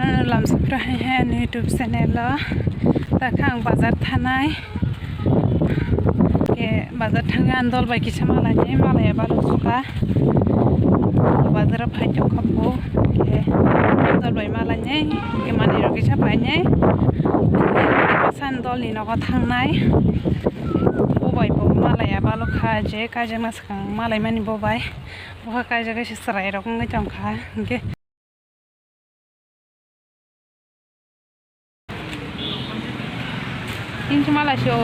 लामसफ्राहाय YouTube channel Dakha आं बाजार थानाय बाजार थाङो आं दलबाय किसा मालायनि मालाया बालुसुखा बाजाराव फायदों खाबु दलबाय मालायनि माने किसा फायनाय सान दलनि न'आव थांनाय बबाय मालाया बालुखा जे काजों नासखां मालाय मानि बबाय बहा काजों कैसे सराय रखम गंखा इनके इंच माला शो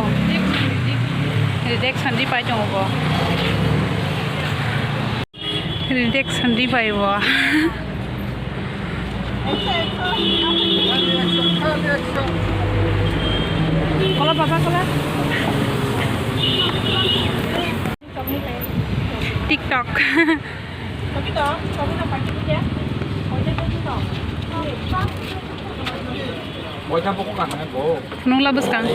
रिडेक्ट संदी पाई जाऊँगा रिडेक्ट संदी पाई वो कोला पापा Cola TikTok nung labas kang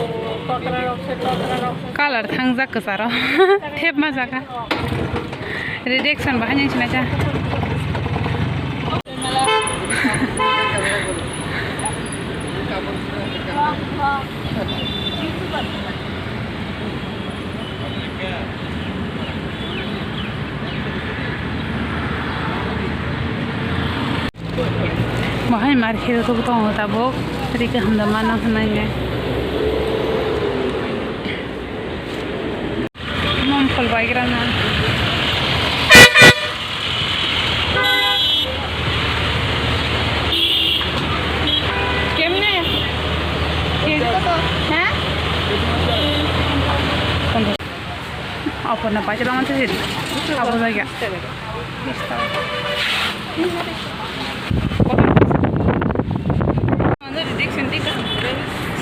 color thang jak kesaro thep ma jaka redaction bahan yang sina cha Mahal market tu betul tak bok, tadi ke hamda mana kenanya. Mumpul baik kerana. Kemana? Hah? Apa nak baca bangun tu sih? Apa lagi?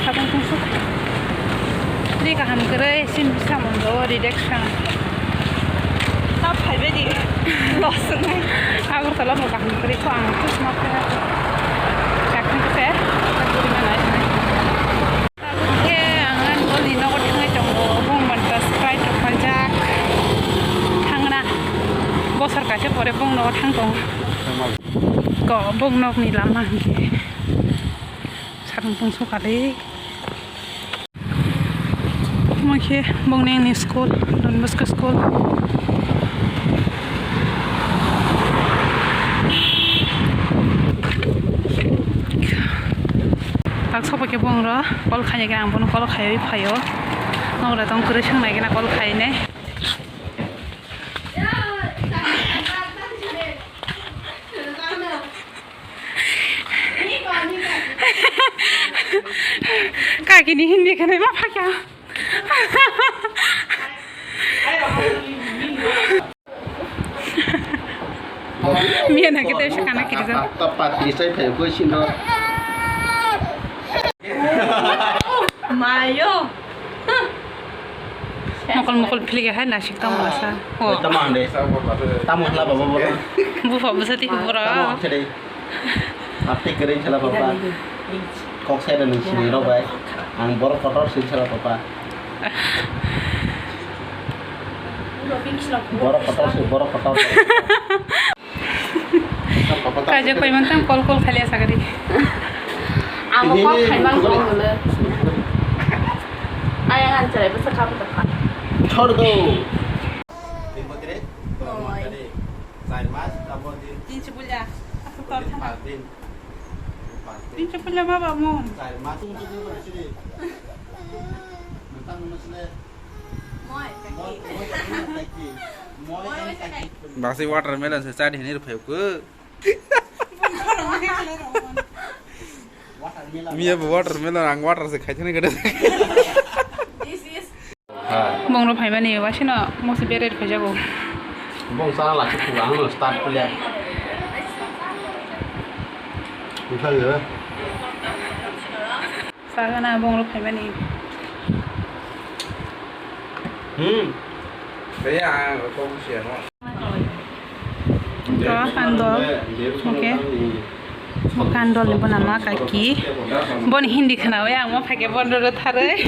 Sabun tusuk. Ini kaham kerai sim sabun doa redaction. Tak payah di loss ni. Aku terlalu mau kaham kerai tu angkat semua kerja. Cakap tu aku di mana ni? Aku ke angan beli nak tengah janggo, bung bantas kai tu pajak. Tangna, bosar kasih pore bung nak tangkong. Ko bung nak ni lama ni. Sabun tusuk kali. Oke, bang neng ni school, Don Bosco school. Tak sopo ke bang ro, kol kaya ke ambon kol kaya payo. Nong datang kurus yang naik na kol kaya ne. Kaki ni hindi kan apa pakai? Mian nak kita usah kanak kiri tu. Tepat di saya pakai kucing tu. Mayo. Mukul pilih ke nak sih tamu rasa. Oh. Tamu deh. Tamu lah bapa bapa. Bufa besar ti bura. Tamu ceri. Tapi kering salah bapa. Kok saya dan sini robai. Ang borok kotor sih salah bapa. Borok kotor. Kaja kau iman tam kol khali asa kari. Amo kol khai bang kol le. Ayang anjay besar kamu tepat. Thor do. Timbo dire. Sain mas, tabo din. Tinci pula. Aku tahu tak. Din. Tinci pula bapa mu. Sain mas tu tu di sini. Mentang mesle. Basi watermelon saya di sini rupiah ke? Mia watermelon ang water se khai chane kada. Bong ro phai bani wa sino mo se beret phai jago. Bong sana lah cukup ang lo start pula. Bisa ya? Sana bong ro phai bani. Đấy à, con xiên đó. Có kandol, okay. Kandol ni pun nama kaki. Bon Hindi kena ya, mau pakai bon dulu thare.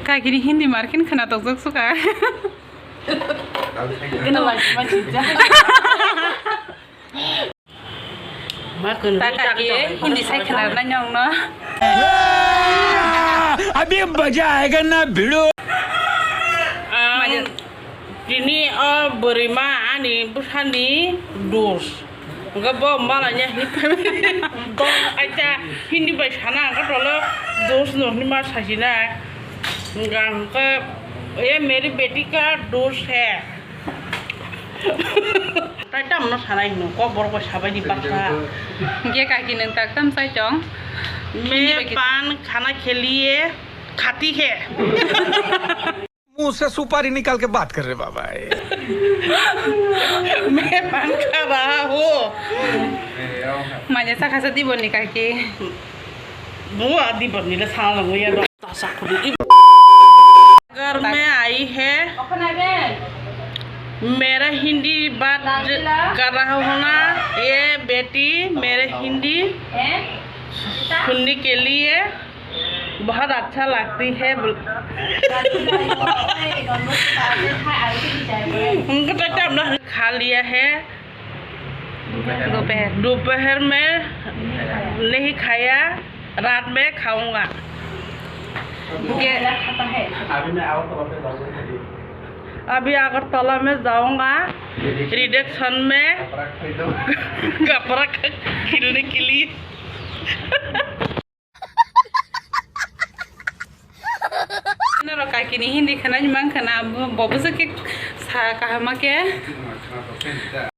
Kaki ni Hindi markin kena tok suka. Kena macam-macam. Taka ke hindi sai khana na nyong no. अभी मजा आएगा ना भिड़ो Ini berima ani busani dos. Enggak bawa malahnya ini dong aja hindi bersana kan kalau dos noh ni mas hasina. Enggak ke ये मेरी बेटी का दोस्त है ताइटा मन सानाय नो को बरको साबायदि बाथ्रा Ge ka ki nang tak tam sai chong. मैं पान खाना खेलिए खाती है मुंह से सुपारी निकाल के बात कर रहे बाबा मैं पान खा रहा हूँ Manya sa khasa di boni ka ki. वो आदि बनने ले साला लगो ये तासा खुली अगर मैं आई है मेरा हिंदी बात कर रहा हूँ ना ये बेटी मेरे हिंदी सुनने के लिए बहुत अच्छा लगती है उनका तो टाइम खा लिया है दोपहर में नहीं खाया रात में खाऊंगा अभी अगरतला में जाऊंगा रिडक्शन में कपड़ा खिलने के लिए Na ro ka ki ni hindi khana mang khana bobu se ke sa ka ma ke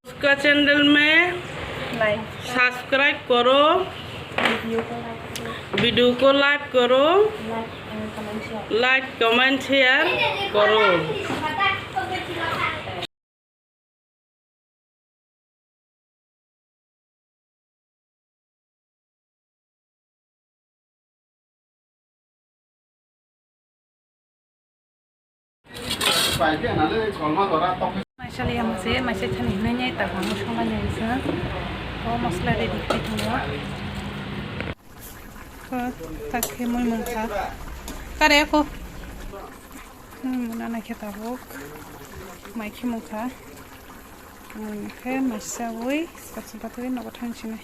उसका चैनल में सब्सक्राइब करो वीडियो को लाइक करो लाइक कमेंट शेयर करो Masya yang masih cani nanya tak kamu sama nanya sah. Kau masla ready kai semua. Kau tak kemul mungkah. Kare aku. Mana nak kita buk. Mai kemukah. Oke, masya woi. Sepat-sepat woi nak bertanya sini.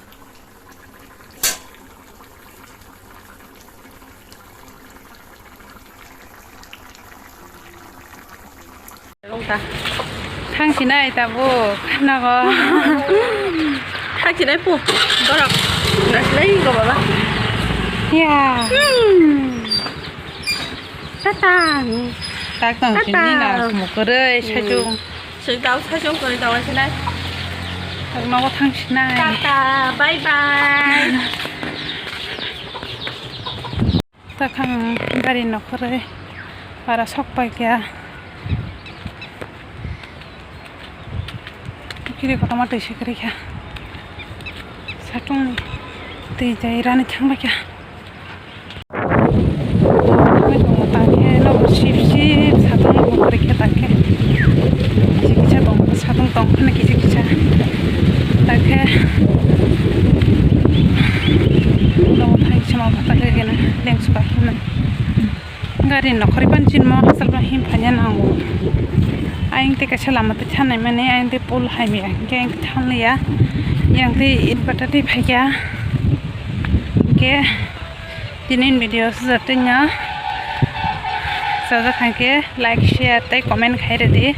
Ta thang chỉ này ta vô nó có thang chỉ này phụ có được lấy có bảo bác yeah ta ta còn chuyện gì nào một cái đấy sai chung sự tao sai chung còn tao trên đây nó có thang chỉ này ta bye bye ta khang gari nó có đấy para sọc bay kia kiri kota mati sekali ya, satu ti jairan cang baca. Kami tu mutanya lo bersih satu mukri kita ke, kisi dong satu dong kena kisi tak ke, lo mutanya cuma bata lagi na, leng suka himan. Garin nak koriban cuma asal bahim banyak nanggu. Anh thì cái làm mà tôi chăn này mà này anh thì pull hai miếng cái anh chăn này á, yang thì ít bắt đi phải kia, cái tin video rất là nhá, sau đó khai cái like share tay comment khai ra đi,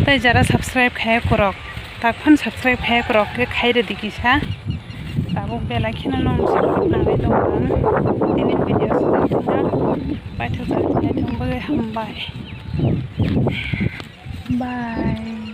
tay jara subscribe khai korok, tak pun subscribe khai korok cái khai ra đi kisah, tabu bell icon nó subscribe nang itu kan, tin video rất là nhá, bye thưa các bạn, chúng tôi hâm bye. Bye.